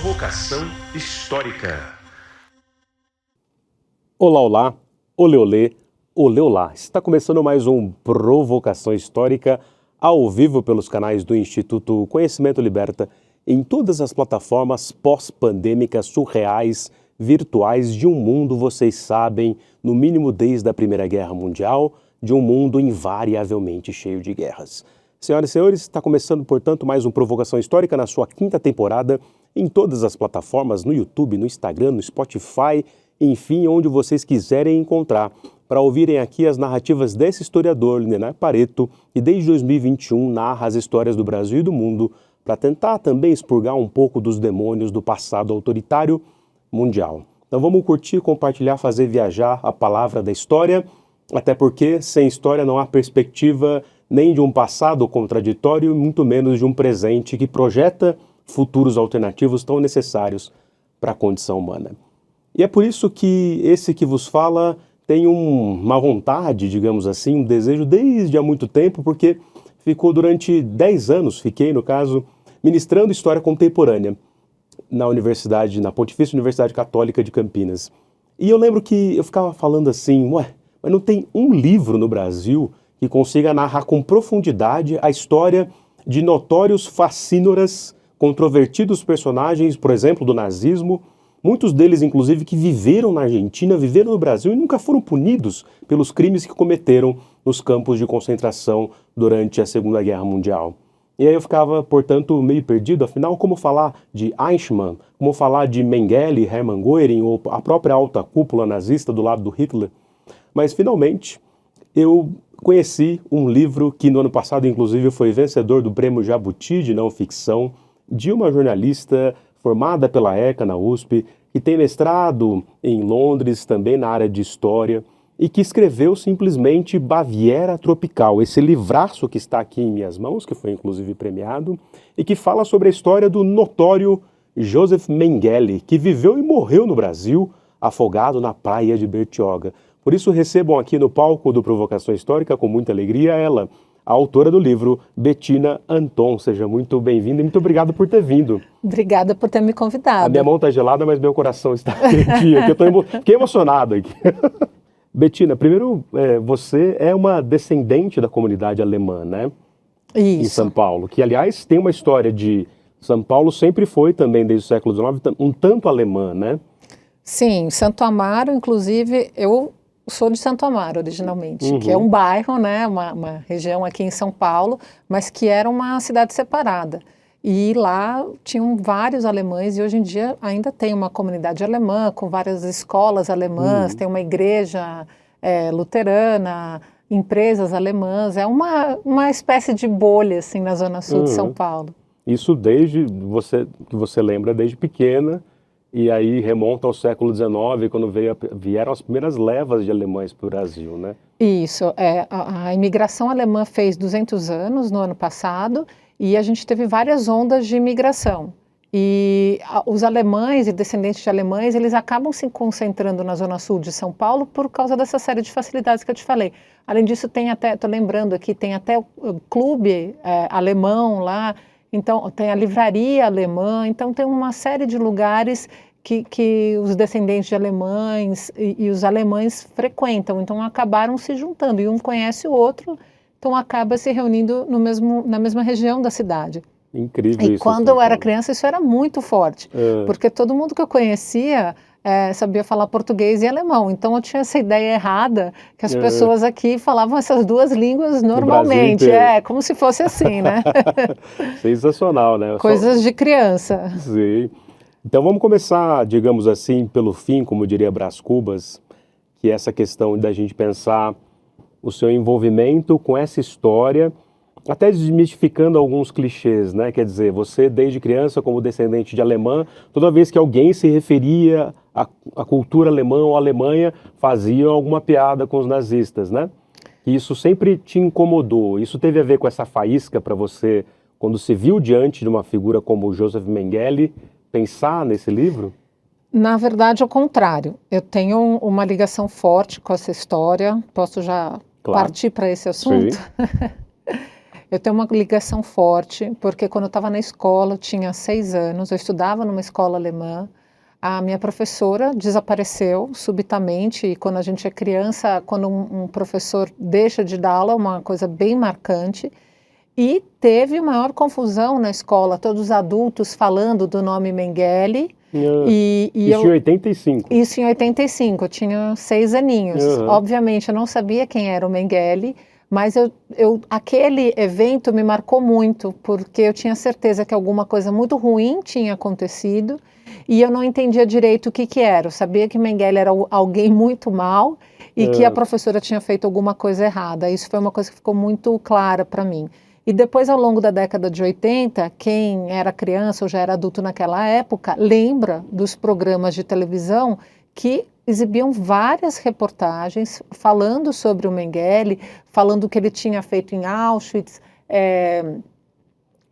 Provocação Histórica. Olá, olá, olê, olê, olê, olá. Está começando mais um Provocação Histórica ao vivo pelos canais do Instituto Conhecimento Liberta em todas as plataformas pós-pandêmicas surreais, virtuais de um mundo, vocês sabem, no mínimo desde a Primeira Guerra Mundial, de um mundo invariavelmente cheio de guerras. Senhoras e senhores, está começando, portanto, mais um Provocação Histórica na sua quinta temporada, em todas as plataformas, no YouTube, no Instagram, no Spotify, enfim, onde vocês quiserem encontrar, para ouvirem aqui as narrativas desse historiador, Linenar Pareto, que desde 2021 narra as histórias do Brasil e do mundo, para tentar também expurgar um pouco dos demônios do passado autoritário mundial. Então vamos curtir, compartilhar, fazer viajar a palavra da história, até porque sem história não há perspectiva nem de um passado contraditório, muito menos de um presente que projeta futuros alternativos tão necessários para a condição humana. E é por isso que esse que vos fala tem uma vontade, digamos assim, um desejo desde há muito tempo, porque ficou durante 10 anos, fiquei no caso, ministrando História Contemporânea na universidade, na Pontifícia Universidade Católica de Campinas. E eu lembro que eu ficava falando assim, mas não tem um livro no Brasil que consiga narrar com profundidade a história de notórios facínoras, controvertidos personagens, por exemplo, do nazismo, muitos deles, inclusive, que viveram na Argentina, viveram no Brasil e nunca foram punidos pelos crimes que cometeram nos campos de concentração durante a Segunda Guerra Mundial. E aí eu ficava, portanto, meio perdido, afinal, como falar de Eichmann, como falar de Mengele, Hermann Göring, ou a própria alta cúpula nazista do lado do Hitler. Mas, finalmente, eu conheci um livro que no ano passado, inclusive, foi vencedor do Prêmio Jabuti de não ficção, de uma jornalista formada pela ECA na USP, que tem mestrado em Londres, também na área de História, e que escreveu simplesmente Baviera Tropical, esse livraço que está aqui em minhas mãos, que foi inclusive premiado, e que fala sobre a história do notório Joseph Mengele, que viveu e morreu no Brasil, afogado na praia de Bertioga. Por isso recebam aqui no palco do Provocação Histórica, com muita alegria, ela, a autora do livro, Bettina Anton. Seja muito bem-vinda e muito obrigado por ter vindo. Obrigada por ter me convidado. A minha mão está gelada, mas meu coração está quentinho, que eu fiquei emocionado aqui. Bettina, primeiro, você é uma descendente da comunidade alemã, né? Isso. Em São Paulo, que, aliás, tem uma história de São Paulo, sempre foi também, desde o século XIX, um tanto alemã, né? Sim, Santo Amaro, inclusive, eu sou de Santo Amaro originalmente, que é um bairro, né, uma região aqui em São Paulo, mas que era uma cidade separada. E lá tinham vários alemães e hoje em dia ainda tem uma comunidade alemã, com várias escolas alemãs, tem uma igreja luterana, empresas alemãs, é uma espécie de bolha assim, na zona sul de São Paulo. Isso desde, que você lembra, desde pequena, e aí remonta ao século XIX, quando vieram as primeiras levas de alemães para o Brasil, né? Isso, a imigração alemã fez 200 anos no ano passado, e a gente teve várias ondas de imigração. E os alemães e descendentes de alemães, eles acabam se concentrando na zona sul de São Paulo por causa dessa série de facilidades que eu te falei. Além disso, tem até, estou lembrando aqui, tem até o clube alemão lá, então tem a livraria alemã, então tem uma série de lugares que os descendentes de alemães e os alemães frequentam, então acabaram se juntando, e um conhece o outro, então acaba se reunindo na mesma região da cidade. Incrível isso. E quando eu era criança isso era muito forte, porque todo mundo que eu conhecia sabia falar português e alemão, então eu tinha essa ideia errada que as pessoas aqui falavam essas duas línguas normalmente, como se fosse assim, né? Sensacional, né? Coisas de criança. Sim. Então vamos começar, digamos assim, pelo fim, como diria Brás Cubas, que é essa questão da gente pensar o seu envolvimento com essa história, até desmistificando alguns clichês, né? Quer dizer, você desde criança, como descendente de alemã, toda vez que alguém se referia à cultura alemã ou à Alemanha, fazia alguma piada com os nazistas, né? E isso sempre te incomodou. Isso teve a ver com essa faísca para você, quando se viu diante de uma figura como Joseph Mengele, pensar nesse livro? Na verdade, ao contrário. Eu tenho uma ligação forte com essa história. Posso já partir para esse assunto? Eu tenho uma ligação forte, porque quando eu estava na escola, eu tinha 6 anos, eu estudava numa escola alemã, a minha professora desapareceu subitamente, e quando a gente é criança, quando um professor deixa de dar aula, é uma coisa bem marcante, e teve maior confusão na escola, todos os adultos falando do nome Mengele, Isso em 85. Isso em 85, eu tinha 6 aninhos. Obviamente, eu não sabia quem era o Mengele, mas aquele evento me marcou muito, porque eu tinha certeza que alguma coisa muito ruim tinha acontecido, e eu não entendia direito o que que era. Eu sabia que Mengele era alguém muito mal, e que a professora tinha feito alguma coisa errada. Isso foi uma coisa que ficou muito clara para mim. E depois, ao longo da década de 80, quem era criança ou já era adulto naquela época, lembra dos programas de televisão que exibiam várias reportagens falando sobre o Mengele, falando o que ele tinha feito em Auschwitz,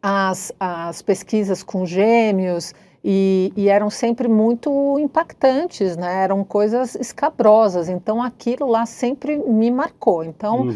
as pesquisas com gêmeos, e eram sempre muito impactantes, né? Eram coisas escabrosas, então aquilo lá sempre me marcou. Então,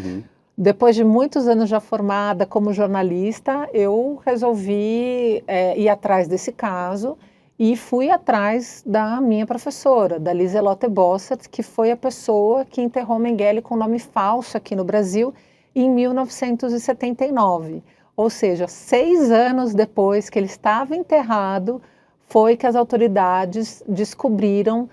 depois de muitos anos já formada como jornalista, eu resolvi ir atrás desse caso e fui atrás da minha professora, da Lieselotte Bossert, que foi a pessoa que enterrou Mengele com nome falso aqui no Brasil em 1979. Ou seja, 6 anos depois que ele estava enterrado, foi que as autoridades descobriram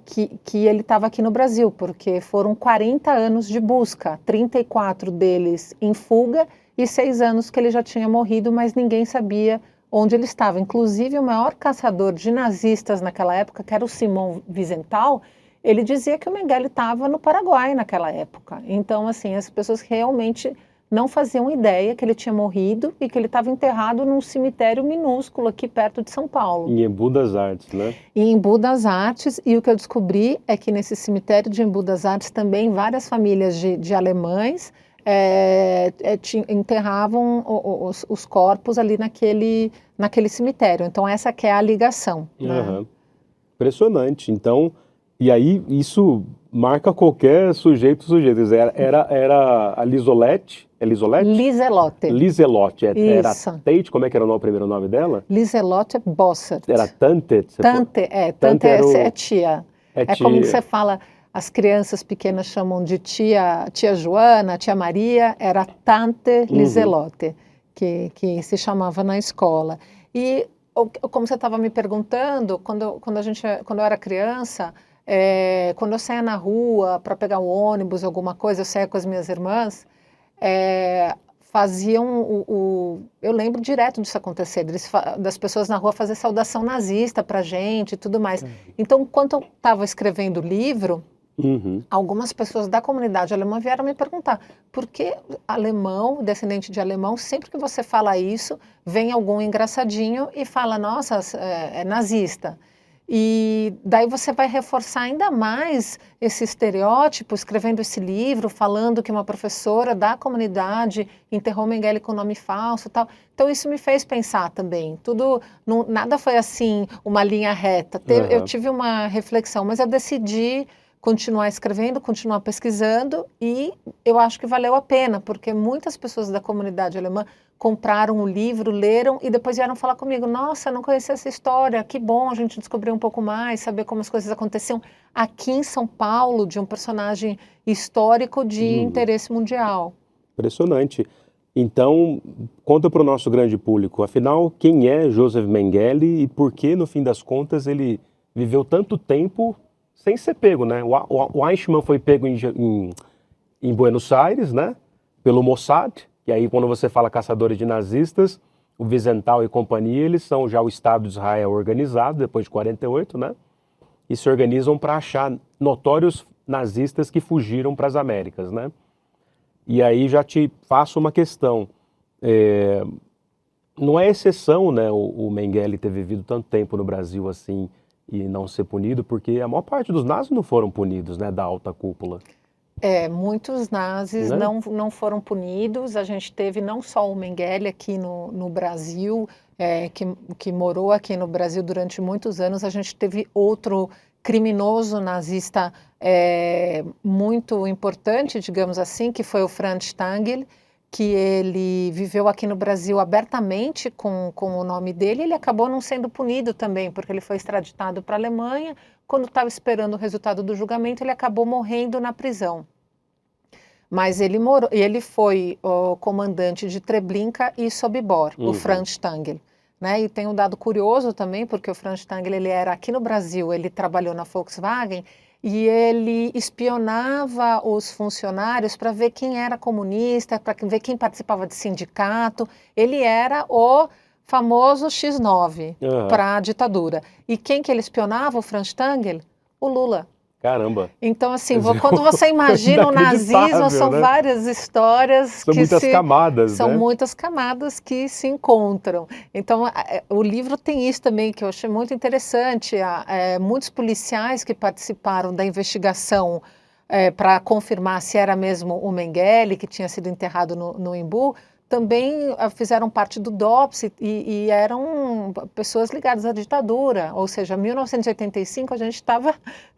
que ele estava aqui no Brasil, porque foram 40 anos de busca, 34 deles em fuga e 6 anos que ele já tinha morrido, mas ninguém sabia onde ele estava. Inclusive, o maior caçador de nazistas naquela época, que era o Simon Wiesenthal, ele dizia que o Mengele estava no Paraguai naquela época. Então, assim, as pessoas realmente não faziam ideia que ele tinha morrido e que ele estava enterrado num cemitério minúsculo aqui perto de São Paulo. Em Embu das Artes, né? Em Embu das Artes, e o que eu descobri é que nesse cemitério de Embu das Artes também várias famílias de alemães enterravam os corpos ali naquele cemitério. Então essa que é a ligação. Né? Impressionante. Então, e aí isso marca qualquer sujeito. Era a Lieselotte? É Lieselotte? Lieselotte. Lieselotte. Era Tate, como é que era o primeiro nome dela? Lieselotte Bossert. Era Tante? Tante é tia. É como você fala, as crianças pequenas chamam de tia Joana, tia Maria, era Tante Lieselotte, que se chamava na escola. E como você estava me perguntando, quando eu era criança, quando eu saía na rua para pegar um ônibus, alguma coisa, eu saía com as minhas irmãs, faziam eu lembro direto disso acontecer, das pessoas na rua fazer saudação nazista para a gente e tudo mais. Então, quando eu estava escrevendo o livro, algumas pessoas da comunidade alemã vieram me perguntar por que alemão, descendente de alemão, sempre que você fala isso, vem algum engraçadinho e fala, nossa, é nazista. E daí você vai reforçar ainda mais esse estereótipo, escrevendo esse livro, falando que uma professora da comunidade enterrou Mengele com nome falso e tal. Então isso me fez pensar também. Nada foi assim, uma linha reta. Eu tive uma reflexão, mas eu decidi continuar escrevendo, continuar pesquisando, e eu acho que valeu a pena, porque muitas pessoas da comunidade alemã compraram o livro, leram e depois vieram falar comigo, nossa, não conhecia essa história, que bom a gente descobrir um pouco mais, saber como as coisas aconteciam aqui em São Paulo, de um personagem histórico de interesse mundial. Impressionante. Então, conta para o nosso grande público, afinal, quem é Joseph Mengele e por que, no fim das contas, ele viveu tanto tempo sem ser pego, né? O Eichmann foi pego em Buenos Aires, né? Pelo Mossad, e aí quando você fala caçadores de nazistas, o Wiesenthal e companhia, eles são já o Estado de Israel organizado, depois de 48, né? E se organizam para achar notórios nazistas que fugiram para as Américas, né? E aí já te faço uma questão, não é exceção, né, o Mengele ter vivido tanto tempo no Brasil assim, e não ser punido, porque a maior parte dos nazis não foram punidos, né, da alta cúpula. Muitos nazis não foram punidos. A gente teve não só o Mengele aqui no Brasil, que morou aqui no Brasil durante muitos anos, a gente teve outro criminoso nazista muito importante, digamos assim, que foi o Franz Stangl, que ele viveu aqui no Brasil abertamente com o nome dele, ele acabou não sendo punido também, porque ele foi extraditado para a Alemanha. Quando estava esperando o resultado do julgamento, ele acabou morrendo na prisão. Mas ele foi o comandante de Treblinka e Sobibor, o Franz Stangl. Né? E tem um dado curioso também, porque o Franz Stangl, ele era aqui no Brasil, ele trabalhou na Volkswagen, e ele espionava os funcionários para ver quem era comunista, para ver quem participava de sindicato. Ele era o famoso X9 para a ditadura. E quem que ele espionava, o Franz Stangl? O Lula. Caramba. Então, assim, quando você imagina o nazismo, são né? várias histórias são que muitas camadas, são né? muitas camadas que se encontram. Então, o livro tem isso também, que eu achei muito interessante. Muitos policiais que participaram da investigação para confirmar se era mesmo o Mengele, que tinha sido enterrado no Embu, também fizeram parte do DOPS e eram pessoas ligadas à ditadura. Ou seja, em 1985 a gente estava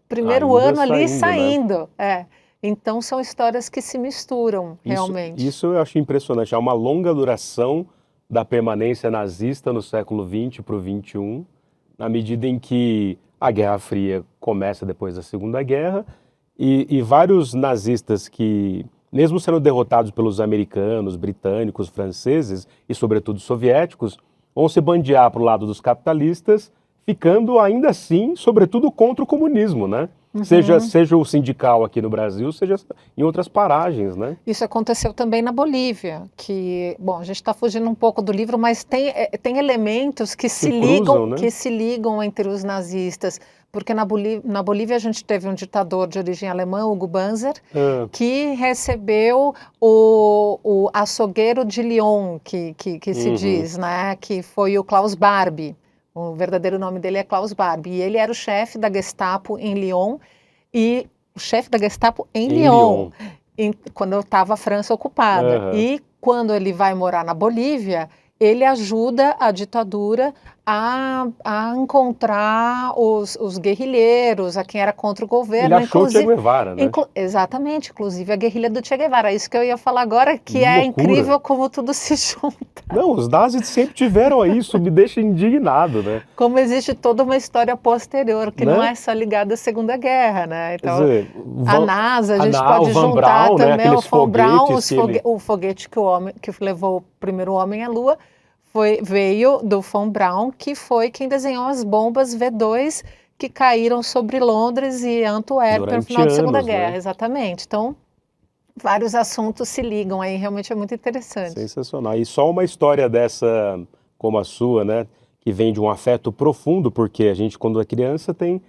primeiro ano ali saindo. Né? Então são histórias que se misturam realmente. Isso eu acho impressionante. Há uma longa duração da permanência nazista no século XX para o XXI, na medida em que a Guerra Fria começa depois da Segunda Guerra e vários nazistas que, mesmo sendo derrotados pelos americanos, britânicos, franceses e sobretudo soviéticos, vão se bandear para o lado dos capitalistas, ficando ainda assim, sobretudo, contra o comunismo, né? Seja o sindical aqui no Brasil, seja em outras paragens, né? Isso aconteceu também na Bolívia, que, bom, a gente está fugindo um pouco do livro, mas tem elementos que se ligam, né? Que se ligam entre os nazistas, porque na Bolívia a gente teve um ditador de origem alemã, Hugo Banzer, que recebeu o açougueiro de Lyon, que se diz, né? Que foi o Klaus Barbie. O verdadeiro nome dele é Klaus Barbie. E ele era o chefe da Gestapo em Lyon, e o chefe da Gestapo em Lyon. Quando estava a França ocupada. E quando ele vai morar na Bolívia, ele ajuda a ditadura a encontrar os guerrilheiros, a quem era contra o governo. Ele achou o Che Guevara, né? Exatamente, inclusive a guerrilha do Che Guevara. Isso que eu ia falar agora, que é incrível como tudo se junta. Não, os nazis sempre tiveram isso, me deixa indignado, né? Como existe toda uma história posterior, que não é só ligada à Segunda Guerra, né? Então, a NASA, a gente pode juntar Braun, também o Von Braun, o foguete que levou o primeiro homem à Lua, veio do Von Braun, que foi quem desenhou as bombas V2 que caíram sobre Londres e Antuérpia no final da Segunda Guerra, exatamente. Então, vários assuntos se ligam aí, realmente é muito interessante. Sensacional. E só uma história dessa, como a sua, né, que vem de um afeto profundo, porque a gente, quando é criança, tem,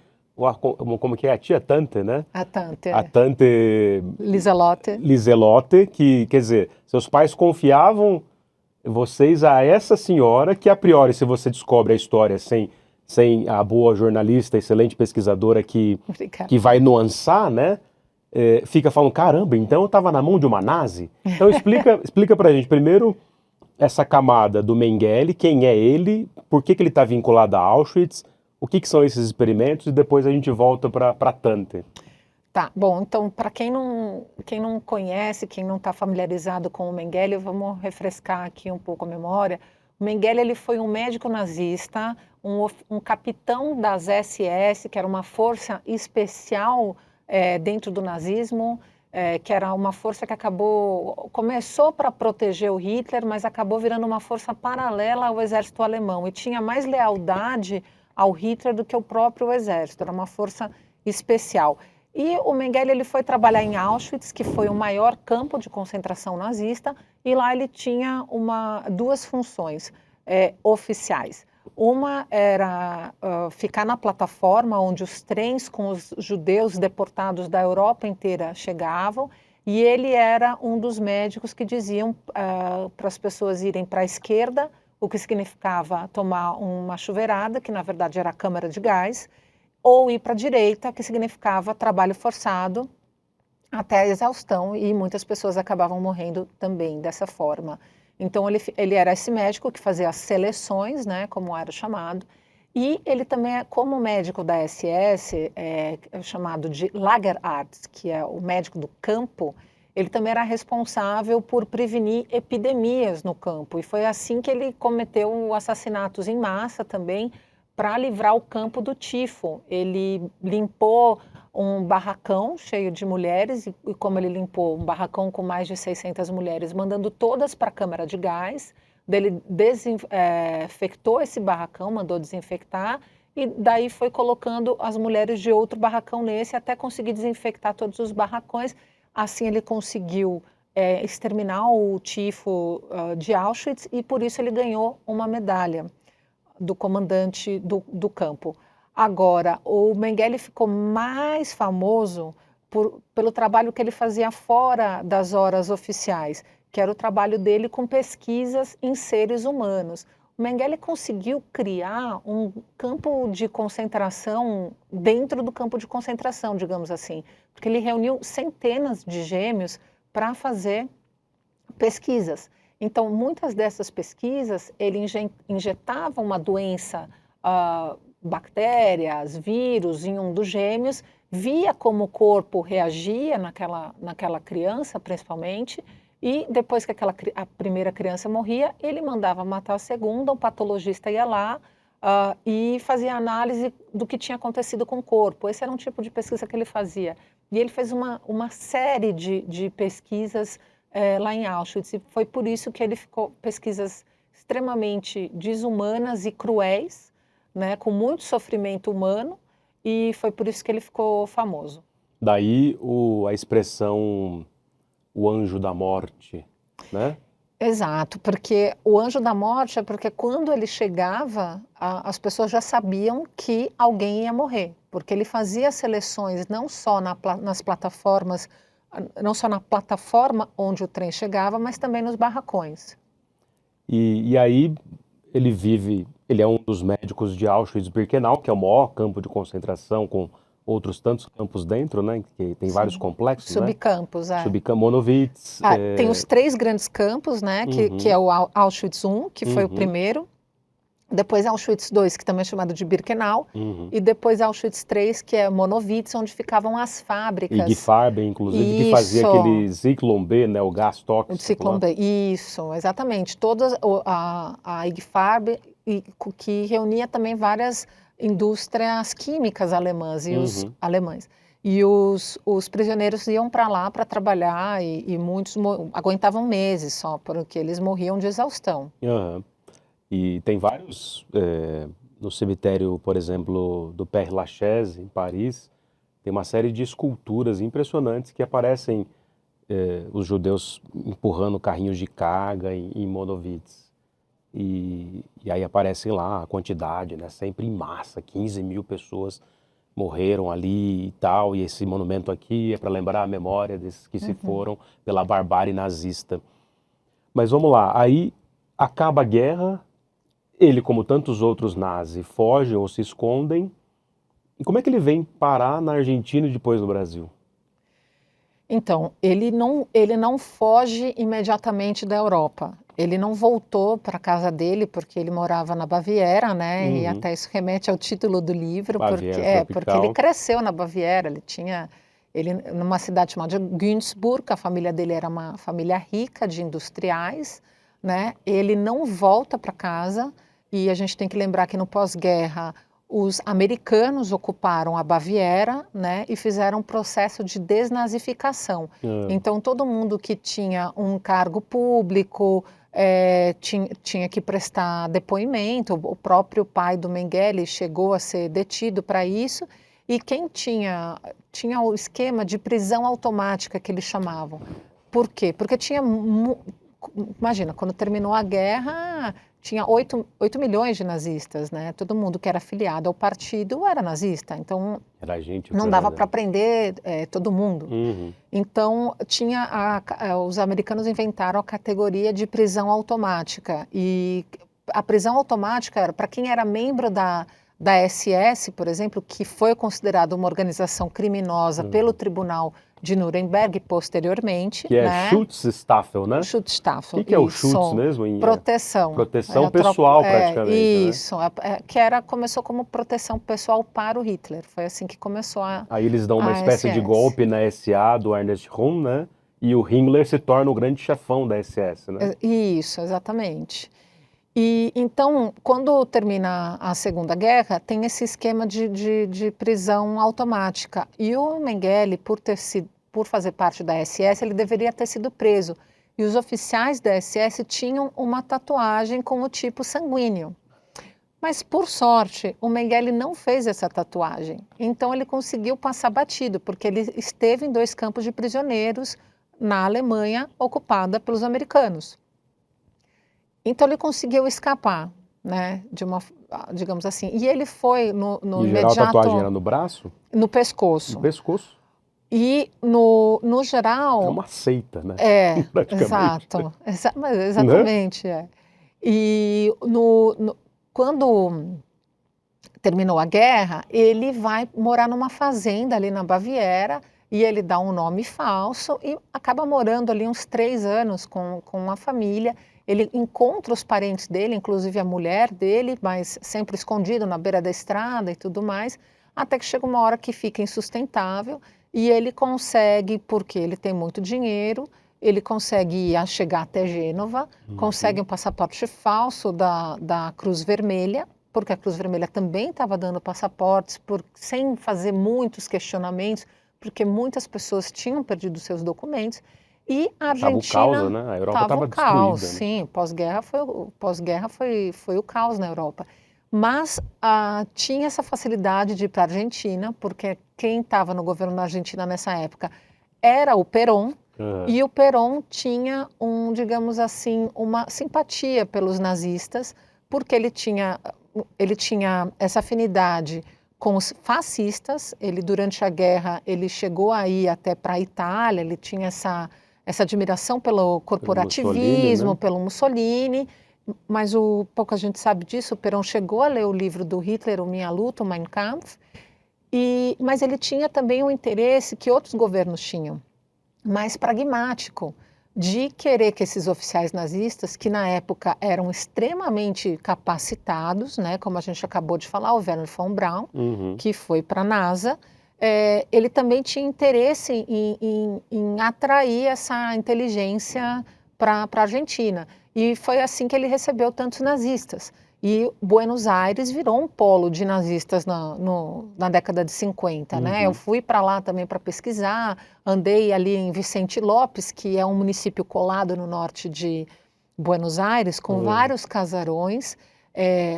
como que é, a tia Tante, né? A Tante. A Tante Liselotte, que, quer dizer, seus pais confiavam vocês a essa senhora, que a priori, se você descobre a história sem a boa jornalista, excelente pesquisadora que vai nuançar, né? Fica falando, caramba, então eu estava na mão de uma nazi? Então explica pra gente, primeiro, essa camada do Mengele, quem é ele, por que ele está vinculado a Auschwitz, o que são esses experimentos, e depois a gente volta para Tante. Tá, bom, então, para quem não conhece, quem não está familiarizado com o Mengele, vamos refrescar aqui um pouco a memória. O Mengele, ele foi um médico nazista, um capitão das SS, que era uma força especial dentro do nazismo, que era uma força que começou para proteger o Hitler, mas acabou virando uma força paralela ao exército alemão, e tinha mais lealdade ao Hitler do que o próprio exército, era uma força especial. E o Mengele, ele foi trabalhar em Auschwitz, que foi o maior campo de concentração nazista, e lá ele tinha duas funções oficiais. Uma era ficar na plataforma onde os trens com os judeus deportados da Europa inteira chegavam, e ele era um dos médicos que diziam para as pessoas irem para a esquerda, o que significava tomar uma chuveirada, que na verdade era a câmara de gás, ou ir para a direita, que significava trabalho forçado até a exaustão, e muitas pessoas acabavam morrendo também dessa forma. Então ele era esse médico que fazia as seleções, né, como era chamado, e ele também, como médico da SS, é chamado de Lagerarzt, que é o médico do campo, ele também era responsável por prevenir epidemias no campo. E foi assim que ele cometeu assassinatos em massa também, para livrar o campo do tifo. Ele limpou um barracão cheio de mulheres, e como ele limpou um barracão com mais de 600 mulheres, mandando todas para a câmara de gás, ele desinfectou esse barracão, mandou desinfectar, e daí foi colocando as mulheres de outro barracão nesse, até conseguir desinfectar todos os barracões. Assim ele conseguiu exterminar o tifo de Auschwitz, e por isso ele ganhou uma medalha do comandante do campo. Agora, o Mengele ficou mais famoso pelo trabalho que ele fazia fora das horas oficiais, que era o trabalho dele com pesquisas em seres humanos. O Mengele conseguiu criar um campo de concentração dentro do campo de concentração, digamos assim, porque ele reuniu centenas de gêmeos para fazer pesquisas. Então, muitas dessas pesquisas, ele injetava uma doença, bactérias, vírus em um dos gêmeos, via como o corpo reagia naquela criança, principalmente, e depois que a primeira criança morria, ele mandava matar a segunda, o patologista ia lá e fazia análise do que tinha acontecido com o corpo. Esse era um tipo de pesquisa que ele fazia. E ele fez uma série de pesquisas lá em Auschwitz, e foi por isso que ele ficou pesquisas extremamente desumanas e cruéis, né, com muito sofrimento humano, e foi por isso que ele ficou famoso. Daí a expressão o anjo da morte, né? Exato, porque o anjo da morte é porque quando ele chegava, as pessoas já sabiam que alguém ia morrer, porque ele fazia seleções não só nas plataformas, não só na plataforma onde o trem chegava, mas também nos barracões. E aí ele é um dos médicos de Auschwitz-Birkenau, que é o maior campo de concentração, com outros tantos campos dentro, né? Que tem vários complexos, subcampos, né? Monowitz. Tem os 3 grandes campos, né? Que é o Auschwitz I, que foi o primeiro. Depois Auschwitz II, que também é chamado de Birkenau, e depois Auschwitz III, que é Monowitz, onde ficavam as fábricas. E Farben, inclusive, que fazia aquele Zyklon B, né, o gás tóxico. O Zyklon B, isso, exatamente. Todas a IG Farben, que reunia também várias indústrias químicas alemãs e os alemães. E os prisioneiros iam para lá para trabalhar, e muitos aguentavam meses só, porque eles morriam de exaustão. E tem vários, no cemitério, por exemplo, do Père Lachaise, em Paris, tem uma série de esculturas impressionantes que aparecem os judeus empurrando carrinhos de carga em Monowitz. E aí aparecem lá a quantidade, né, sempre em massa, 15 mil pessoas morreram ali e tal, e esse monumento aqui é para lembrar a memória desses que se foram pela barbárie nazista. Mas vamos lá, aí acaba a guerra. Ele, como tantos outros nazis, fogem ou se escondem. E como é que ele vem parar na Argentina e depois no Brasil? Então, ele não foge imediatamente da Europa. Ele não voltou para a casa dele, porque ele morava na Baviera, né? E até isso remete ao título do livro, porque ele cresceu na Baviera. Ele numa cidade chamada Günzburg, a família dele era uma família rica de industriais, né? Ele não volta para casa, e a gente tem que lembrar que no pós-guerra os americanos ocuparam a Baviera, né, e fizeram um processo de desnazificação. Então todo mundo que tinha um cargo público tinha que prestar depoimento. O próprio pai do Mengele chegou a ser detido para isso, e quem tinha o esquema de prisão automática, que eles chamavam. Por quê? Porque imagina, quando terminou a guerra, tinha 8 milhões de nazistas, né? Todo mundo que era afiliado ao partido era nazista, então não dava para prender todo mundo. Então os americanos inventaram a categoria de prisão automática, e a prisão automática era para quem era membro da SS, por exemplo, que foi considerada uma organização criminosa pelo Tribunal de Nuremberg posteriormente. Que é Schutzstaffel, né? Schutzstaffel. O que é o Schutz mesmo? Proteção. Proteção pessoal, praticamente. Isso, né? Começou como proteção pessoal para o Hitler. Foi assim que começou a. Aí eles dão uma espécie de golpe na SA do Ernest Röhm, né? E o Himmler se torna o grande chefão da SS, né? Isso, exatamente. E então, quando termina a Segunda Guerra, tem esse esquema de prisão automática. E o Mengele, por fazer parte da SS, ele deveria ter sido preso. E os oficiais da SS tinham uma tatuagem com o tipo sanguíneo. Mas, por sorte, o Mengele não fez essa tatuagem. Então, ele conseguiu passar batido, porque ele esteve em 2 campos de prisioneiros na Alemanha, ocupada pelos americanos. Então, ele conseguiu escapar, né, digamos assim. E ele foi no Em geral, a tatuagem era no braço? No pescoço. No pescoço. E, no geral... É uma seita, né? Exato. Mas exatamente, Né? E quando terminou a guerra, ele vai morar numa fazenda ali na Baviera e ele dá um nome falso e acaba morando ali uns 3 anos com uma família. Ele encontra os parentes dele, inclusive a mulher dele, mas sempre escondido na beira da estrada e tudo mais, até que chega uma hora que fica insustentável e ele consegue, porque ele tem muito dinheiro, ele consegue chegar até Gênova, consegue um passaporte falso da Cruz Vermelha, porque a Cruz Vermelha também estava dando passaportes sem fazer muitos questionamentos, porque muitas pessoas tinham perdido seus documentos, e a Argentina... Estava o caos, né? A Europa estava destruída. Caos, né? Sim, pós-guerra foi o caos na Europa. Mas tinha essa facilidade de ir para a Argentina, porque quem estava no governo da Argentina nessa época era o Perón, e o Perón tinha digamos assim, uma simpatia pelos nazistas, porque ele tinha essa afinidade com os fascistas. Ele, durante a guerra, ele chegou a ir até para a Itália, ele tinha essa admiração pelo corporativismo, pelo Mussolini, mas pouca gente sabe disso. O Perón chegou a ler o livro do Hitler, o Minha Luta, o Mein Kampf, mas ele tinha também um interesse que outros governos tinham, mais pragmático, de querer que esses oficiais nazistas, que na época eram extremamente capacitados, né, como a gente acabou de falar, o Wernher von Braun, que foi para a NASA, ele também tinha interesse em atrair essa inteligência para a Argentina. E foi assim que ele recebeu tantos nazistas. E Buenos Aires virou um polo de nazistas na década de 50, né? Eu fui para lá também para pesquisar, andei ali em Vicente Lopes, que é um município colado no norte de Buenos Aires, com vários casarões,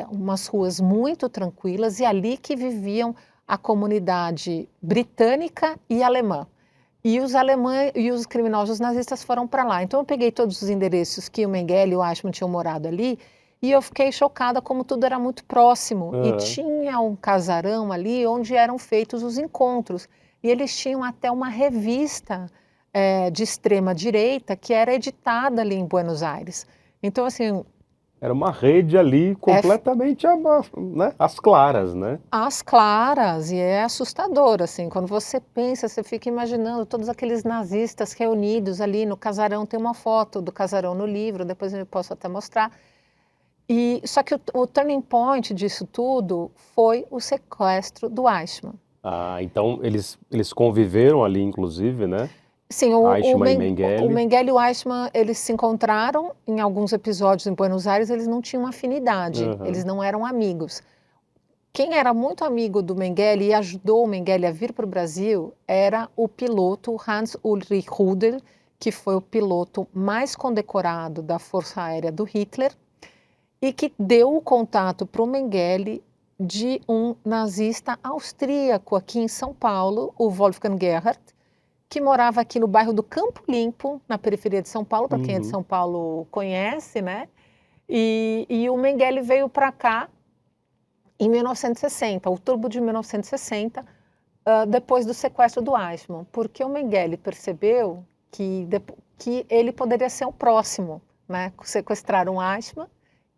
umas ruas muito tranquilas, e ali que viviam a comunidade britânica e alemã. E os alemães e os criminosos nazistas foram para lá. Então eu peguei todos os endereços que o Mengele e o Eichmann tinham morado ali, e eu fiquei chocada como tudo era muito próximo. E tinha um casarão ali onde eram feitos os encontros. E eles tinham até uma revista de extrema-direita que era editada ali em Buenos Aires. Então, assim... Era uma rede ali completamente né, às claras, né? Às claras, e é assustador, assim. Quando você pensa, você fica imaginando todos aqueles nazistas reunidos ali no casarão. Tem uma foto do casarão no livro, depois eu posso até mostrar. Só que o turning point disso tudo foi o sequestro do Eichmann. Então eles conviveram ali, inclusive, né? Sim, Eichmann e Mengele. O Mengele e o Eichmann, eles se encontraram em alguns episódios em Buenos Aires, eles não tinham afinidade, eles não eram amigos. Quem era muito amigo do Mengele e ajudou o Mengele a vir para o Brasil era o piloto Hans-Ulrich Rudel, que foi o piloto mais condecorado da Força Aérea do Hitler, e que deu o contato para o Mengele de um nazista austríaco aqui em São Paulo, o Wolfgang Gerhard, que morava aqui no bairro do Campo Limpo, na periferia de São Paulo, para quem é de São Paulo conhece, né? E o Mengele veio para cá em 1960, outubro de 1960, depois do sequestro do Eichmann, porque o Mengele percebeu que ele poderia ser o próximo, né? Sequestraram o Eichmann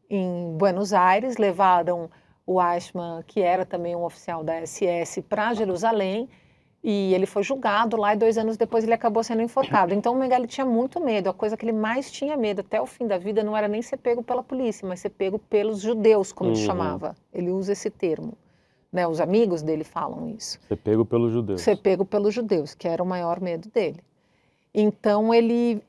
em Buenos Aires, levaram o Eichmann, que era também um oficial da SS, para Jerusalém, e ele foi julgado lá, e 2 anos depois ele acabou sendo enforcado. Então o Mengele tinha muito medo. A coisa que ele mais tinha medo até o fim da vida não era nem ser pego pela polícia, mas ser pego pelos judeus, como ele chamava. Ele usa esse termo, né? Os amigos dele falam isso. Ser pego pelos judeus. Ser pego pelos judeus, que era o maior medo dele. Então ele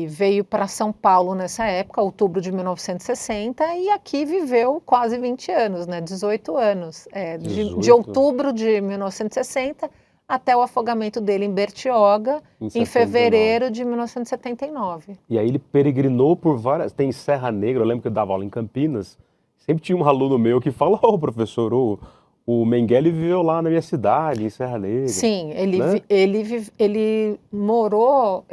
veio para São Paulo nessa época, outubro de 1960, e aqui viveu quase 20 anos, né? 18 anos, de 18. outubro de 1960 até o afogamento dele em Bertioga, Em em 79. fevereiro de 1979. E aí ele peregrinou por várias... Tem Serra Negra, eu lembro que eu dava aula em Campinas. Sempre tinha um aluno meu que fala, ô professor, o Mengele viveu lá na minha cidade, em Serra Negra. Sim, né? ele morou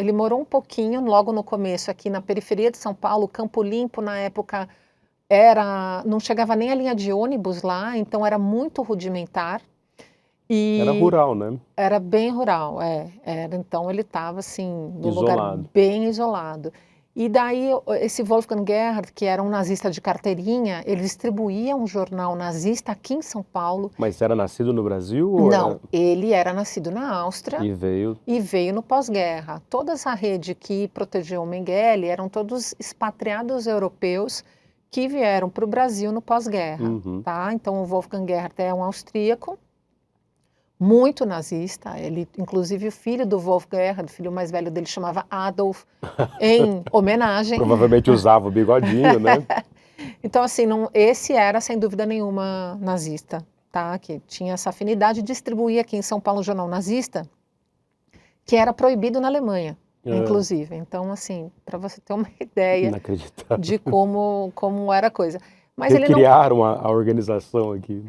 um pouquinho logo no começo aqui na periferia de São Paulo. Campo Limpo na época não chegava nem a linha de ônibus lá, então era muito rudimentar. Era rural, né? Era bem rural, então ele estava assim, num lugar Isolado. bem isolado. E daí esse Wolfgang Gerhard, que era um nazista de carteirinha, ele distribuía um jornal nazista aqui em São Paulo. Mas era nascido no Brasil? Ou Não, ele era nascido na Áustria E veio no pós-guerra. Toda essa rede que protegeu o Mengele eram todos expatriados europeus que vieram para o Brasil no pós-guerra. Uhum. Tá? Então o Wolfgang Gerhard é um austríaco, muito nazista. Ele, inclusive, o filho do Wolfgang Gerhard, o filho mais velho dele, chamava Adolf, em homenagem. Provavelmente usava o bigodinho, né? Então, assim, esse era, sem dúvida nenhuma, nazista, tá? Que tinha essa afinidade de distribuir aqui em São Paulo um jornal nazista, que era proibido na Alemanha, inclusive. Então, assim, para você ter uma ideia de como era a coisa. Mas ele não... criaram a organização aqui.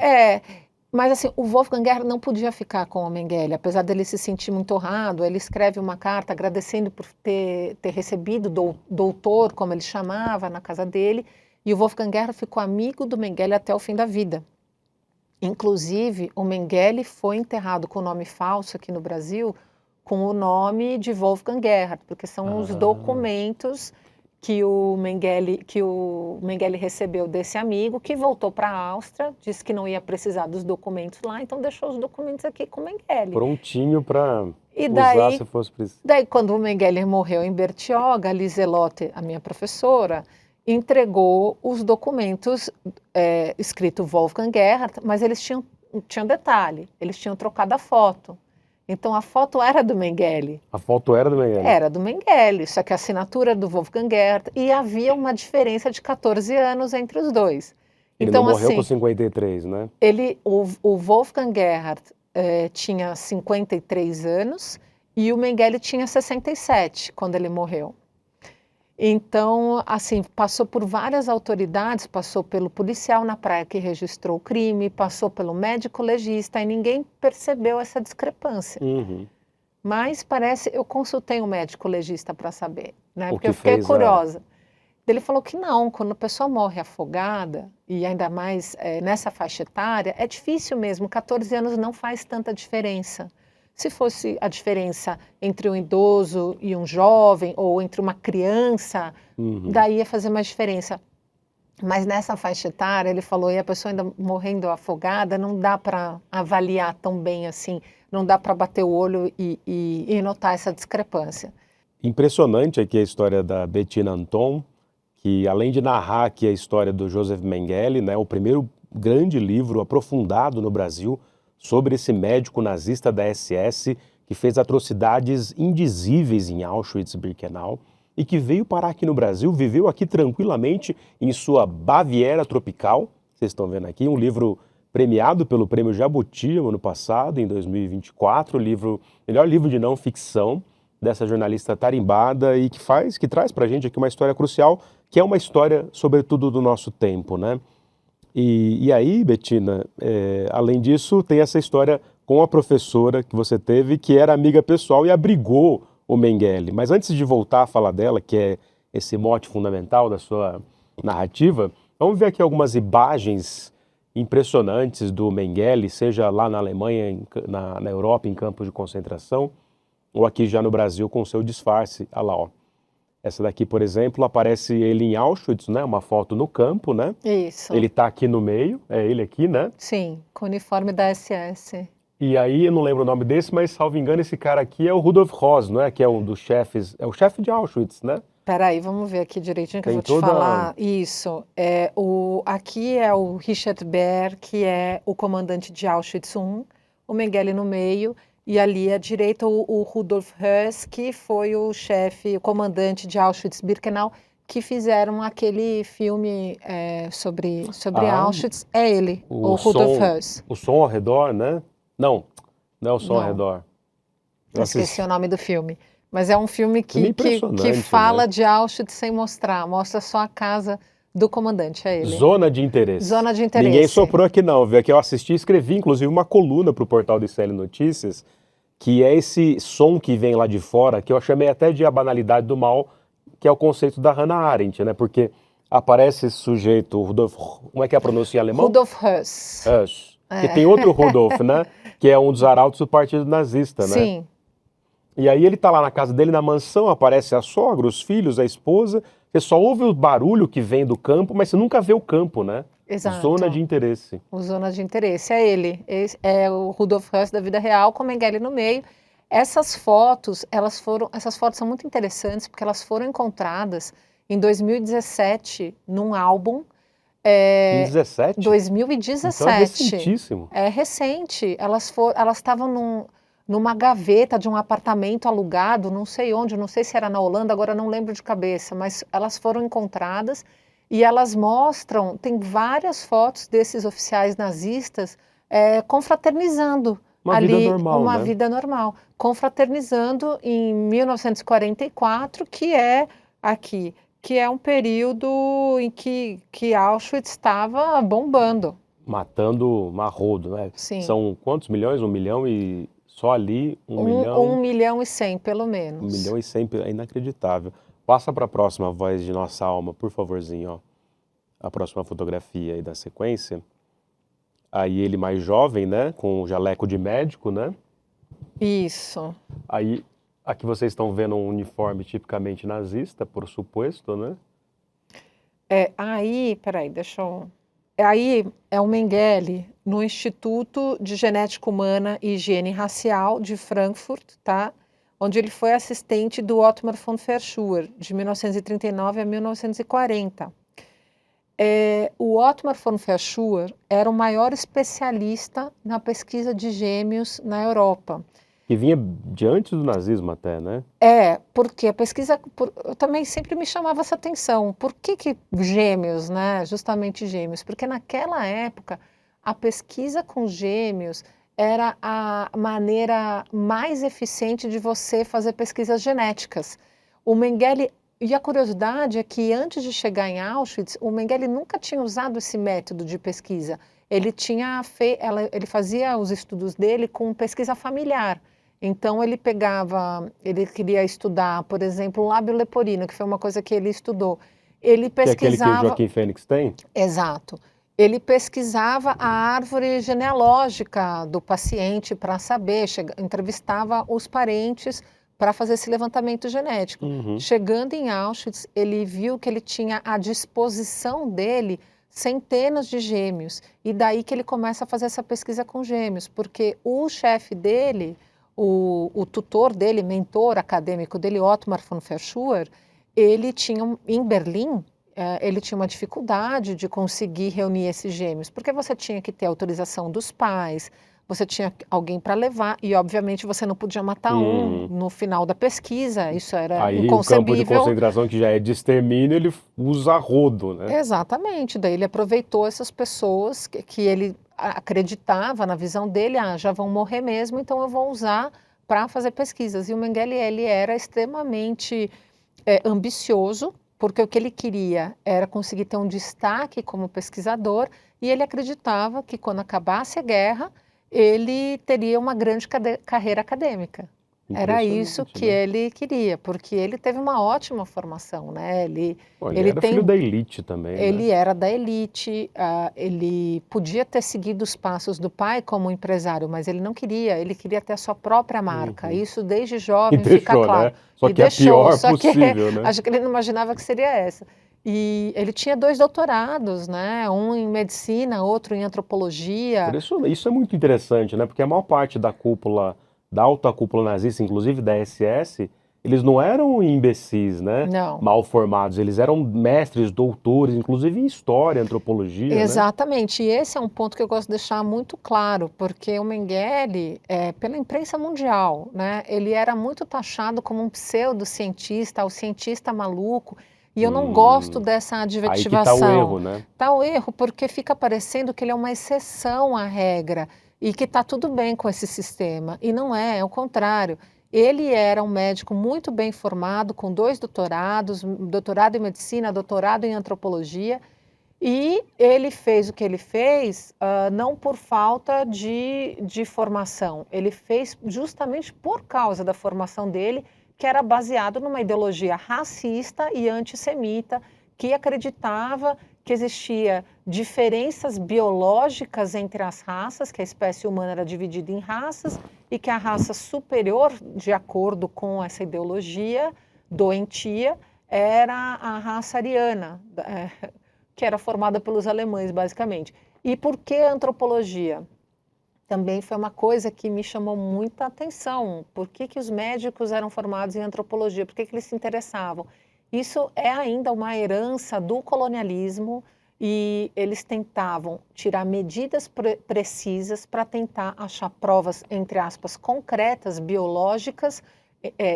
Mas assim, o Wolfgang Gerhard não podia ficar com o Mengele, apesar dele se sentir muito honrado. Ele escreve uma carta agradecendo por ter recebido doutor, como ele chamava, na casa dele, e o Wolfgang Gerhard ficou amigo do Mengele até o fim da vida. Inclusive, o Mengele foi enterrado com o nome falso aqui no Brasil, com o nome de Wolfgang Gerhard, porque são os documentos que o Mengele recebeu desse amigo, que voltou para a Áustria, disse que não ia precisar dos documentos lá, então deixou os documentos aqui com o Mengele. Prontinho para usar se fosse preciso. Daí, quando o Mengele morreu em Bertioga, a Liselotte, a minha professora, entregou os documentos escrito Wolfgang Gerhard, mas eles tinham detalhe, eles tinham trocado a foto. Então a foto era do Mengele. A foto era do Mengele? Era do Mengele, só que a assinatura era do Wolfgang Gerhard, e havia uma diferença de 14 anos entre os dois. Ele então, não morreu assim, com 53, né? O Wolfgang Gerhard tinha 53 anos e o Mengele tinha 67 quando ele morreu. Então, assim, passou por várias autoridades, passou pelo policial na praia que registrou o crime, passou pelo médico legista e ninguém percebeu essa discrepância. Uhum. Mas eu consultei um médico legista para saber, né? Porque que eu fiquei fez curiosa. Ele falou que não, quando a pessoa morre afogada, e ainda mais nessa faixa etária, é difícil mesmo, 14 anos não faz tanta diferença. Se fosse a diferença entre um idoso e um jovem, ou entre uma criança, daí ia fazer mais diferença. Mas nessa faixa etária, ele falou, e a pessoa ainda morrendo afogada, não dá para avaliar tão bem assim, não dá para bater o olho e notar essa discrepância. Impressionante aqui a história da Bettina Anton, que além de narrar aqui a história do Joseph Mengele, né, o primeiro grande livro aprofundado no Brasil sobre esse médico nazista da SS que fez atrocidades indizíveis em Auschwitz-Birkenau e que veio parar aqui no Brasil, viveu aqui tranquilamente em sua Baviera tropical. Vocês estão vendo aqui, um livro premiado pelo Prêmio Jabuti no ano passado, em 2024, melhor livro de não ficção dessa jornalista tarimbada e que traz pra gente aqui uma história crucial, que é uma história, sobretudo, do nosso tempo, né? E aí, Bettina, além disso, tem essa história com a professora que você teve, que era amiga pessoal e abrigou o Mengele. Mas antes de voltar a falar dela, que é esse mote fundamental da sua narrativa, vamos ver aqui algumas imagens impressionantes do Mengele, seja lá na Alemanha, na Europa, em campos de concentração, ou aqui já no Brasil com o seu disfarce. Olha lá, ó. Essa daqui, por exemplo, aparece ele em Auschwitz, né? Uma foto no campo, né? Isso. Ele tá aqui no meio, é ele aqui, né? Sim, com o uniforme da SS. E aí, eu não lembro o nome desse, mas, salvo engano, esse cara aqui é o Rudolf Höss, não é? Que é um dos chefes, é o chefe de Auschwitz, né? Peraí, vamos ver aqui direitinho que eu vou te falar. Isso, aqui é o Richard Baer, que é o comandante de Auschwitz I, o Mengele no meio, e ali à direita o Rudolf Höss, que foi o chefe, o comandante de Auschwitz-Birkenau, que fizeram aquele filme sobre Ah, Auschwitz. É ele, o o Rudolf som, Höss. o som ao redor, né? Não, não é o som ao Não, redor. Eu eu esqueci assisti. o nome do filme. Mas é um filme Filme que impressionante, né? fala de Auschwitz sem mostrar, mostra só a casa do comandante, é ele. Zona de interesse. Zona de Ninguém interesse. soprou aqui não, viu? Aqui eu assisti e escrevi, inclusive, uma coluna para o portal do ICL Notícias, que é esse som que vem lá de fora, que eu chamei até de a banalidade do mal, que é o conceito da Hannah Arendt, né? Porque aparece esse sujeito, o Rudolf, como é que é a pronúncia em alemão? Rudolf Höss. Höss. Que tem outro Rudolf, né? Que é um dos arautos do Partido Nazista, né? Sim, E aí ele tá lá na casa dele, na mansão, aparece a sogra, os filhos, a esposa, você só ouve o barulho que vem do campo, mas você nunca vê o campo, né? exato. Zona de interesse. O Zona de Interesse, é ele. É o Rudolf Höss da vida real, com Mengele no meio. Essas fotos são muito interessantes porque elas foram encontradas em 2017 num álbum. Em 17? Então é 2017. recentíssimo. É recente. Elas estavam numa gaveta de um apartamento alugado, não sei onde, não sei se era na Holanda, agora não lembro de cabeça, mas elas foram encontradas e elas mostram, tem várias fotos desses oficiais nazistas confraternizando Uma ali, vida normal, uma né? vida normal, confraternizando em 1944, que é aqui, que é um período em que Auschwitz estava bombando. Matando marrodo, né? Sim. São quantos milhões? 1 milhão e só ali 1 milhão e 100, pelo menos. 1 milhão e 100, é inacreditável. Passa para a próxima voz de nossa alma, por favorzinho, ó. A próxima fotografia aí da sequência. Aí ele mais jovem, né? Com o jaleco de médico, né? Isso. Aí aqui vocês estão vendo um uniforme tipicamente nazista, por suposto, né? Peraí, deixa eu... Aí é o Mengele no Instituto de Genética Humana e Higiene Racial de Frankfurt, tá? Onde ele foi assistente do Ottmar von Verschuer, de 1939 a 1940. O Ottmar von Verschuer era o maior especialista na pesquisa de gêmeos na Europa. Que vinha de antes do nazismo até, né? Porque a pesquisa, eu também sempre me chamava essa atenção. Por que gêmeos, né? Justamente gêmeos? Porque naquela época a pesquisa com gêmeos era a maneira mais eficiente de você fazer pesquisas genéticas. O Mengele, e a curiosidade é que antes de chegar em Auschwitz, o Mengele nunca tinha usado esse método de pesquisa. Ele fazia os estudos dele com pesquisa familiar. Então ele queria estudar, por exemplo, o lábio leporino, que foi uma coisa que ele estudou. Ele pesquisava... Que é aquele que o Joaquim Fênix tem? Exato. Ele pesquisava a árvore genealógica do paciente para saber, entrevistava os parentes para fazer esse levantamento genético. Uhum. Chegando em Auschwitz, ele viu que ele tinha à disposição dele centenas de gêmeos. E daí que ele começa a fazer essa pesquisa com gêmeos, porque o chefe dele... O tutor dele, mentor acadêmico dele, Ottmar von Verschuer, ele tinha, em Berlim, ele tinha uma dificuldade de conseguir reunir esses gêmeos, porque você tinha que ter autorização dos pais, você tinha alguém para levar, e obviamente você não podia matar um no final da pesquisa, isso era Aí inconcebível. o campo de concentração, que já é de extermínio, ele usa rodo, né? Exatamente, daí ele aproveitou essas pessoas que ele acreditava na visão dele, já vão morrer mesmo, então eu vou usar para fazer pesquisas. E o Mengele, ele era extremamente ambicioso, porque o que ele queria era conseguir ter um destaque como pesquisador, e ele acreditava que quando acabasse a guerra, ele teria uma grande carreira acadêmica. Era isso que ele queria, porque ele teve uma ótima formação, né? Ele era filho da elite também, Ele né? era da elite, ele podia ter seguido os passos do pai como empresário, mas ele não queria, ele queria ter a sua própria marca. Isso desde jovem E deixou, fica claro. né? Só E que é a pior só que possível, né? acho que ele não imaginava que seria essa. E ele tinha 2 doutorados, né? Um em medicina, outro em antropologia. Isso é muito interessante, né? Porque a maior parte da cúpula, da alta cúpula nazista, inclusive da SS, eles não eram imbecis, né? Não. Mal formados, eles eram mestres, doutores, inclusive em história, antropologia, né? Exatamente, e esse é um ponto que eu gosto de deixar muito claro, porque o Mengele, pela imprensa mundial, né, ele era muito taxado como um pseudocientista, o cientista maluco, e eu não gosto dessa Aí que tá o adjetivação. erro, né? Tá o erro, porque fica parecendo que ele é uma exceção à regra, e que tá tudo bem com esse sistema, e não é, é o contrário. Ele era um médico muito bem formado, com 2 doutorados, doutorado em medicina, doutorado em antropologia, e ele fez o que ele fez, não por falta de formação, ele fez justamente por causa da formação dele, que era baseado numa ideologia racista e antissemita, que acreditava que existia diferenças biológicas entre as raças, que a espécie humana era dividida em raças, e que a raça superior, de acordo com essa ideologia doentia, era a raça ariana, que era formada pelos alemães, basicamente. E por que a antropologia? Também foi uma coisa que me chamou muita atenção. Por que os médicos eram formados em antropologia? Por que eles se interessavam? Isso é ainda uma herança do colonialismo e eles tentavam tirar medidas precisas para tentar achar provas, entre aspas, concretas, biológicas,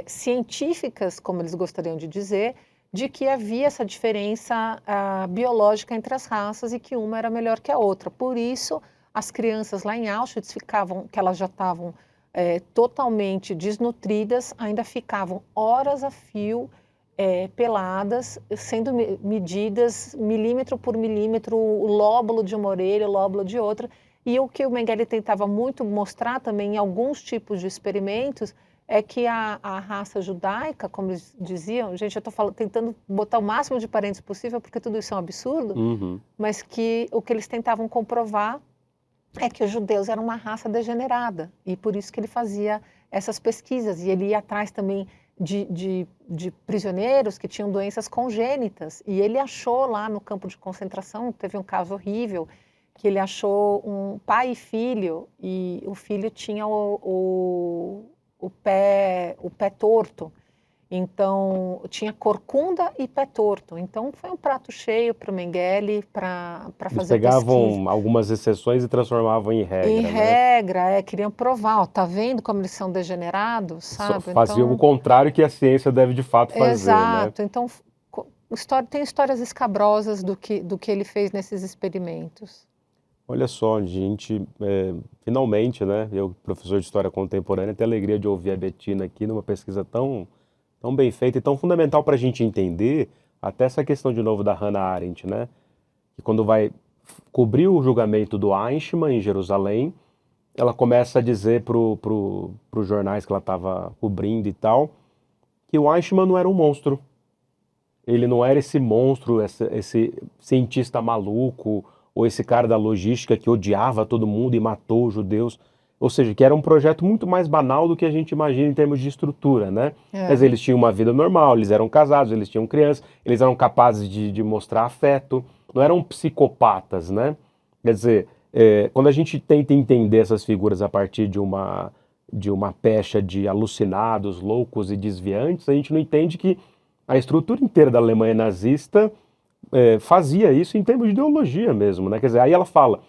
científicas, como eles gostariam de dizer, de que havia essa diferença biológica entre as raças e que uma era melhor que a outra. Por isso, as crianças lá em Auschwitz ficavam, que elas já estavam totalmente desnutridas, ainda ficavam horas a fio, peladas, sendo medidas milímetro por milímetro, o lóbulo de uma orelha, o lóbulo de outra. E o que o Mengele tentava muito mostrar também em alguns tipos de experimentos é que a raça judaica, como eles diziam, gente, eu estou tentando botar o máximo de parênteses possível, porque tudo isso é um absurdo, mas que o que eles tentavam comprovar é que os judeus eram uma raça degenerada, e por isso que ele fazia essas pesquisas, e ele ia atrás também de prisioneiros que tinham doenças congênitas, e ele achou lá no campo de concentração, teve um caso horrível, que ele achou um pai e filho, e o filho tinha o pé torto, então tinha corcunda e pé torto, então foi um prato cheio para o Mengele para fazer pesquisa. Eles pegavam algumas exceções e transformavam em regra, Em né? regra, queriam provar, ó, tá vendo como eles são degenerados, sabe? Faziam Então, o contrário que a ciência deve de fato fazer, né? exato, então tem histórias escabrosas do que ele fez nesses experimentos. Olha só, gente, finalmente, né, eu, professor de História Contemporânea, tenho a alegria de ouvir a Bettina aqui numa pesquisa tão bem feita e tão fundamental para a gente entender até essa questão de novo da Hannah Arendt, né, que quando vai cobrir o julgamento do Eichmann em Jerusalém, ela começa a dizer para os jornais que ela estava cobrindo e tal, que o Eichmann não era um monstro. Ele não era esse monstro, esse cientista maluco, ou esse cara da logística que odiava todo mundo e matou os judeus. Ou seja, que era um projeto muito mais banal do que a gente imagina em termos de estrutura, né? Mas eles tinham uma vida normal, eles eram casados, eles tinham crianças, eles eram capazes de mostrar afeto, não eram psicopatas, né? Quer dizer, quando a gente tenta entender essas figuras a partir de uma pecha de alucinados, loucos e desviantes, a gente não entende que a estrutura inteira da Alemanha nazista fazia isso em termos de ideologia mesmo, né? Quer dizer, aí ela fala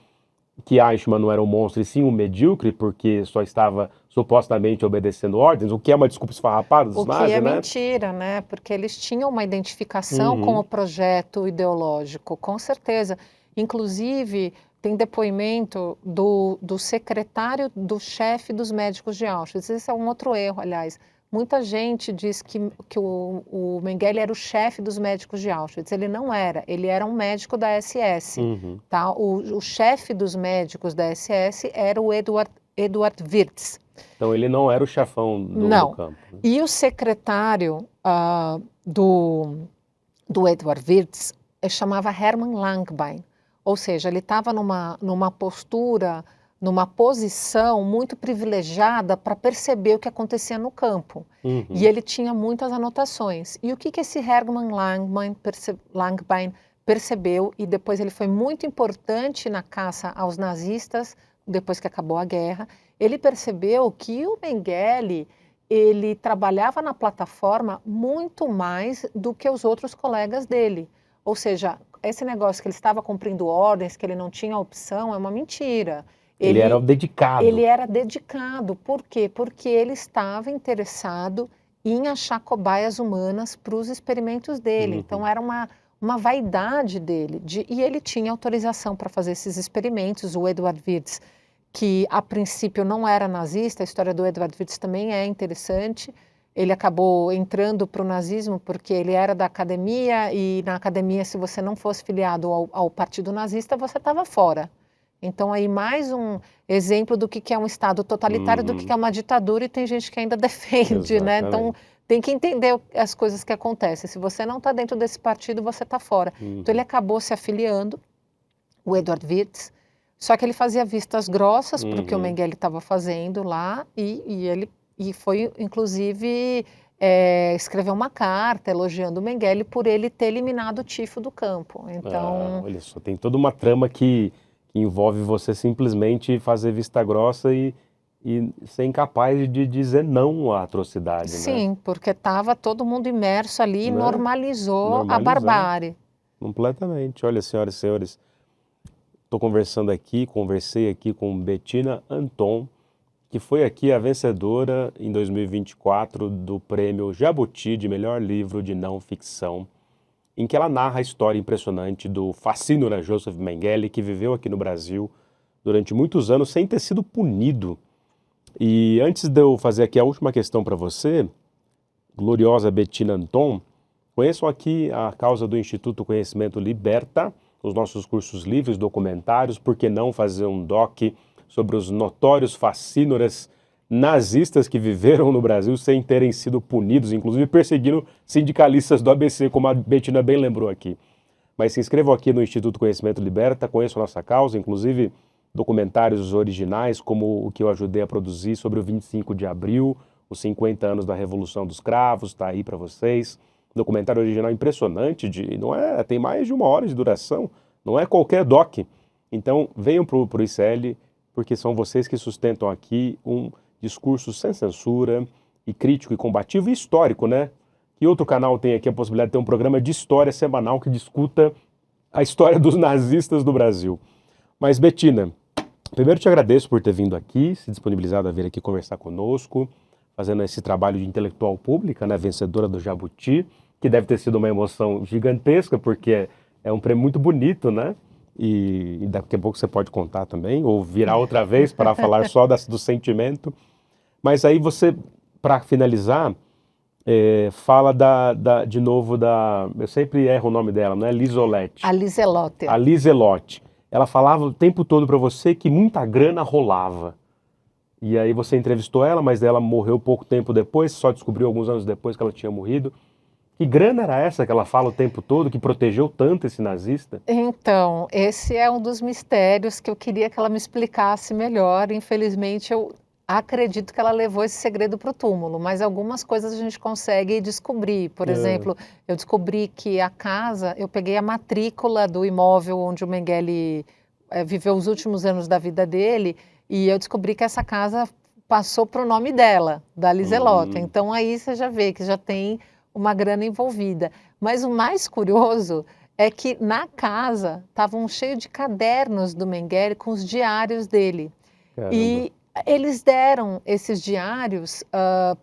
que Eichmann não era um monstro e sim um medíocre, porque só estava supostamente obedecendo ordens, o que é uma desculpa esfarrapada dos nazis, né? O que é mentira, né? Porque eles tinham uma identificação com o projeto ideológico, com certeza. Inclusive, tem depoimento do secretário do chefe dos médicos de Auschwitz. Esse é um outro erro, aliás. Muita gente diz que o Mengele era o chefe dos médicos de Auschwitz. Ele não era, ele era um médico da SS. Tá? O chefe dos médicos da SS era o Eduard Wirtz. Então ele não era o chefão do campo. Né? E o secretário do Eduard Wirtz chamava Hermann Langbein. Ou seja, ele estava numa postura, numa posição muito privilegiada para perceber o que acontecia no campo. E ele tinha muitas anotações. E o que esse Hermann Langbein percebeu, e depois ele foi muito importante na caça aos nazistas, depois que acabou a guerra, ele percebeu que o Mengele ele trabalhava na plataforma muito mais do que os outros colegas dele. Ou seja, esse negócio que ele estava cumprindo ordens, que ele não tinha opção, é uma mentira. Ele era dedicado. Ele era dedicado. Por quê? Porque ele estava interessado em achar cobaias humanas para os experimentos dele. Então era uma vaidade dele. E ele tinha autorização para fazer esses experimentos. O Edward Wirtz, que a princípio não era nazista, a história do Edward Wirtz também é interessante. Ele acabou entrando para o nazismo porque ele era da academia, e na academia, se você não fosse filiado ao partido nazista, você estava fora. Então aí mais um exemplo do que é um Estado totalitário, do que é uma ditadura, e tem gente que ainda defende, né? Então tem que entender as coisas que acontecem. Se você não está dentro desse partido, você está fora. Então ele acabou se afiliando, o Edward Wirtz, só que ele fazia vistas grossas para o que o Mengele estava fazendo lá, e foi, inclusive, escreveu uma carta elogiando o Mengele por ele ter eliminado o tifo do campo. Então, olha só, tem toda uma trama que envolve você simplesmente fazer vista grossa e ser incapaz de dizer não à atrocidade, sim, né? porque estava todo mundo imerso ali e normalizou a barbárie. Completamente. Olha, senhoras e senhores, conversei aqui com Bettina Anton, que foi aqui a vencedora em 2024 do prêmio Jabuti de melhor livro de não ficção, em que ela narra a história impressionante do fascínora Joseph Mengele, que viveu aqui no Brasil durante muitos anos sem ter sido punido. E antes de eu fazer aqui a última questão para você, gloriosa Bettina Anton, conheçam aqui a causa do Instituto Conhecimento Liberta, os nossos cursos livres, documentários, por que não fazer um doc sobre os notórios fascínoras nazistas que viveram no Brasil sem terem sido punidos, inclusive perseguindo sindicalistas do ABC, como a Bettina bem lembrou aqui. Mas se inscrevam aqui no Instituto Conhecimento Liberta, conheçam a nossa causa, inclusive documentários originais, como o que eu ajudei a produzir sobre o 25 de abril, os 50 anos da Revolução dos Cravos, está aí para vocês. Documentário original impressionante, tem mais de 1 hora de duração, não é qualquer doc. Então venham para o ICL, porque são vocês que sustentam aqui um discurso sem censura, e crítico e combativo e histórico, né? Que outro canal tem aqui a possibilidade de ter um programa de história semanal que discuta a história dos nazistas do Brasil? Mas, Bettina, primeiro te agradeço por ter vindo aqui, se disponibilizado a vir aqui conversar conosco, fazendo esse trabalho de intelectual pública, né? Vencedora do Jabuti, que deve ter sido uma emoção gigantesca, porque é um prêmio muito bonito, né? E daqui a pouco você pode contar também, ou virar outra vez para falar só do sentimento. Mas aí você, para finalizar, fala de novo eu sempre erro o nome dela, não é Liselotte? A Liselotte. A Liselotte. Ela falava o tempo todo para você que muita grana rolava. E aí você entrevistou ela, mas ela morreu pouco tempo depois, só descobriu alguns anos depois que ela tinha morrido. Que grana era essa que ela fala o tempo todo, que protegeu tanto esse nazista? Então, esse é um dos mistérios que eu queria que ela me explicasse melhor. Infelizmente, eu acredito que ela levou esse segredo para o túmulo, mas algumas coisas a gente consegue descobrir. Por exemplo, eu descobri que eu peguei a matrícula do imóvel onde o Mengele viveu os últimos anos da vida dele, e eu descobri que essa casa passou para o nome dela, da Liselotte. Então aí você já vê que já tem uma grana envolvida. Mas o mais curioso é que na casa estavam cheios de cadernos do Mengele com os diários dele. Caramba. E eles deram esses diários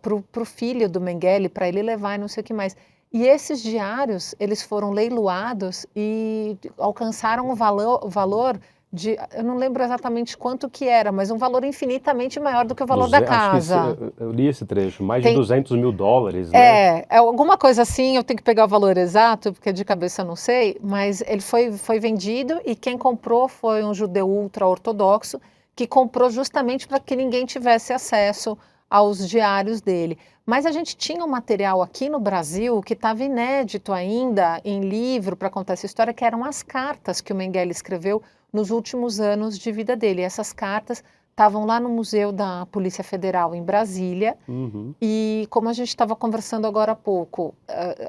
para o filho do Mengele, para ele levar e não sei o que mais. E esses diários, eles foram leiloados e alcançaram o valor de, eu não lembro exatamente quanto que era, mas um valor infinitamente maior do que o valor da casa. Eu li esse trecho, mais de 200 mil dólares, né? É alguma coisa assim, eu tenho que pegar o valor exato, porque de cabeça eu não sei, mas ele foi vendido, e quem comprou foi um judeu ultra-ortodoxo, que comprou justamente para que ninguém tivesse acesso aos diários dele. Mas a gente tinha um material aqui no Brasil que estava inédito ainda em livro para contar essa história, que eram as cartas que o Mengele escreveu nos últimos anos de vida dele. Essas cartas estavam lá no Museu da Polícia Federal em Brasília. E como a gente estava conversando agora há pouco,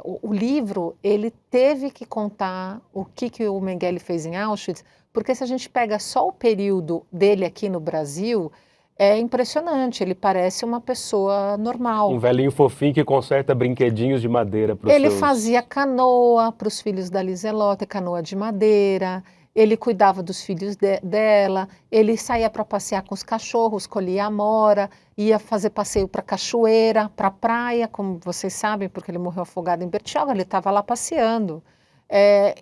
o livro, ele teve que contar o que o Mengele fez em Auschwitz, porque se a gente pega só o período dele aqui no Brasil, é impressionante, ele parece uma pessoa normal. Um velhinho fofinho que conserta brinquedinhos de madeira para os Ele seus... fazia canoa para os filhos da Liselotte, canoa de madeira, ele cuidava dos filhos dela, ele saía para passear com os cachorros, colhia amora, ia fazer passeio para cachoeira, para praia, como vocês sabem, porque ele morreu afogado em Bertioga, ele estava lá passeando.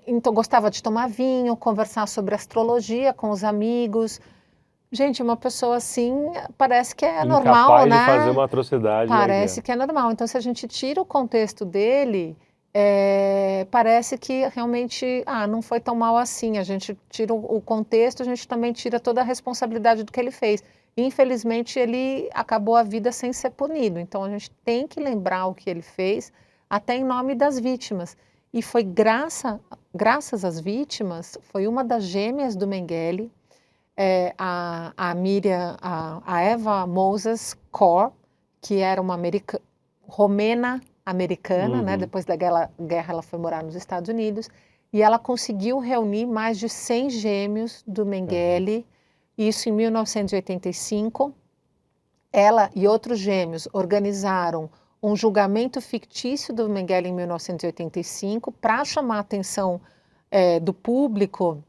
Então gostava de tomar vinho, conversar sobre astrologia com os amigos. Gente, uma pessoa assim parece que é normal, né? Incapaz de fazer uma atrocidade. Parece que é normal. Então, se a gente tira o contexto dele, parece que realmente não foi tão mal assim. A gente tira o contexto, a gente também tira toda a responsabilidade do que ele fez. Infelizmente, ele acabou a vida sem ser punido. Então, a gente tem que lembrar o que ele fez, até em nome das vítimas. E foi graças às vítimas, foi uma das gêmeas do Mengele, a Miriam, a Eva Moses Core, que era uma romena-americana, né? Depois da guerra ela foi morar nos Estados Unidos, e ela conseguiu reunir mais de 100 gêmeos do Mengele, isso em 1985. Ela e outros gêmeos organizaram um julgamento fictício do Mengele em 1985 para chamar a atenção do público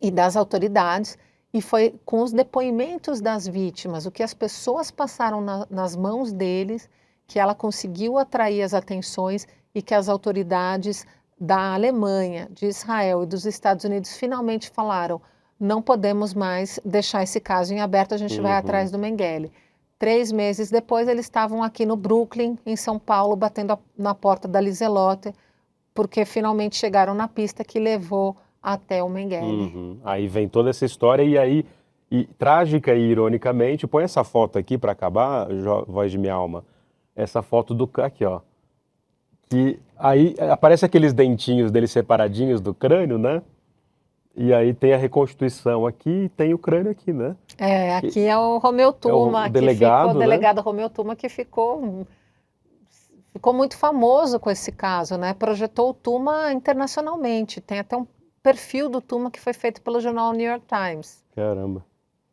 e das autoridades, e foi com os depoimentos das vítimas, o que as pessoas passaram nas mãos deles, que ela conseguiu atrair as atenções e que as autoridades da Alemanha, de Israel e dos Estados Unidos finalmente falaram: não podemos mais deixar esse caso em aberto, a gente vai atrás do Mengele. 3 meses depois, eles estavam aqui no Brooklyn, em São Paulo, batendo na porta da Liselotte, porque finalmente chegaram na pista que levou até o Mengele. Aí vem toda essa história e aí, trágica e ironicamente, põe essa foto aqui para acabar, Voz de Minha Alma, essa foto do... Aqui, ó. Que aí aparece aqueles dentinhos dele separadinhos do crânio, né? E aí tem a reconstituição aqui e tem o crânio aqui, né? Aqui é o Romeu Tuma, o delegado, o delegado Romeu Tuma, que ficou muito famoso com esse caso, né? Projetou o Tuma internacionalmente. Tem até um perfil do Tuma que foi feito pelo jornal New York Times. Caramba.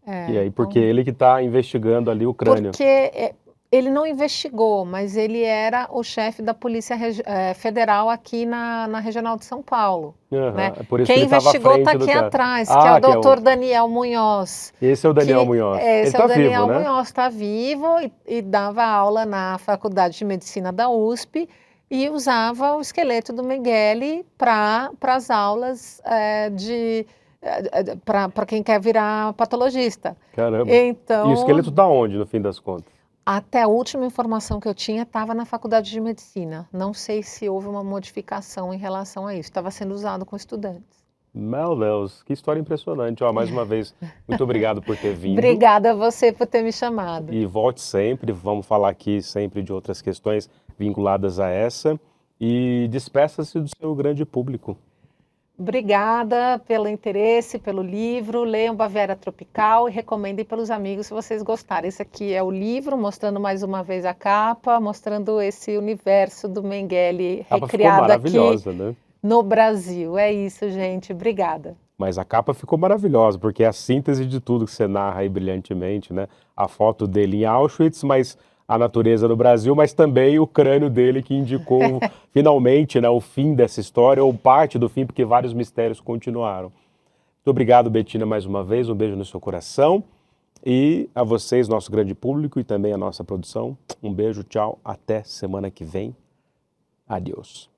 E aí, porque ele que está investigando ali o crânio. Porque ele não investigou, mas ele era o chefe da Polícia Federal aqui na Regional de São Paulo. Né? Por isso Quem que ele investigou está aqui atrás, que é o doutor Daniel Munhoz. Esse é o Daniel Munhoz. Esse é o Daniel vivo, né? Munhoz, está vivo e dava aula na Faculdade de Medicina da USP e usava o esqueleto do Mengele para as aulas para quem quer virar patologista. Caramba. Então, e o esqueleto está onde, no fim das contas? Até a última informação que eu tinha estava na Faculdade de Medicina. Não sei se houve uma modificação em relação a isso. Estava sendo usado com estudantes. Meu Deus, que história impressionante. Mais uma vez, muito obrigado por ter vindo. Obrigada a você por ter me chamado. E volte sempre, vamos falar aqui sempre de outras questões vinculadas a essa. E despeça-se do seu grande público. Obrigada pelo interesse, pelo livro. Leiam Baviera Tropical e recomendem pelos amigos se vocês gostarem. Esse aqui é o livro, mostrando mais uma vez a capa, mostrando esse universo do Mengele recriado aqui, né, no Brasil. É isso, gente. Obrigada. Mas a capa ficou maravilhosa, porque é a síntese de tudo que você narra aí brilhantemente, né? A foto dele em Auschwitz, mas a natureza no Brasil, mas também o crânio dele que indicou finalmente, né, o fim dessa história, ou parte do fim, porque vários mistérios continuaram. Muito obrigado, Bettina, mais uma vez, um beijo no seu coração. E a vocês, nosso grande público e também a nossa produção, um beijo, tchau, até semana que vem. Adeus.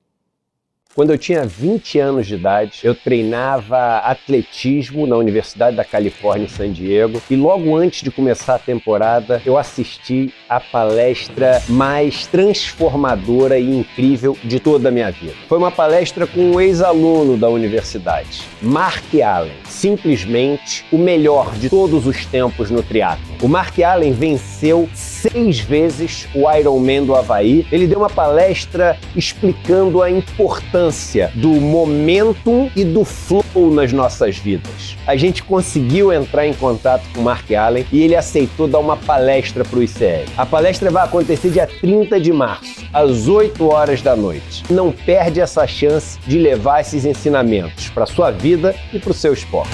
Quando eu tinha 20 anos de idade, eu treinava atletismo na Universidade da Califórnia em San Diego e logo antes de começar a temporada, eu assisti a palestra mais transformadora e incrível de toda a minha vida. Foi uma palestra com um ex-aluno da universidade, Mark Allen, simplesmente o melhor de todos os tempos no triatlo. O Mark Allen venceu 6 vezes o Ironman do Havaí. Ele deu uma palestra explicando a importância do momentum e do flow nas nossas vidas. A gente conseguiu entrar em contato com o Mark Allen e ele aceitou dar uma palestra para o ICL. A palestra vai acontecer dia 30 de março, às 8 horas da noite. Não perde essa chance de levar esses ensinamentos para a sua vida e para o seu esporte.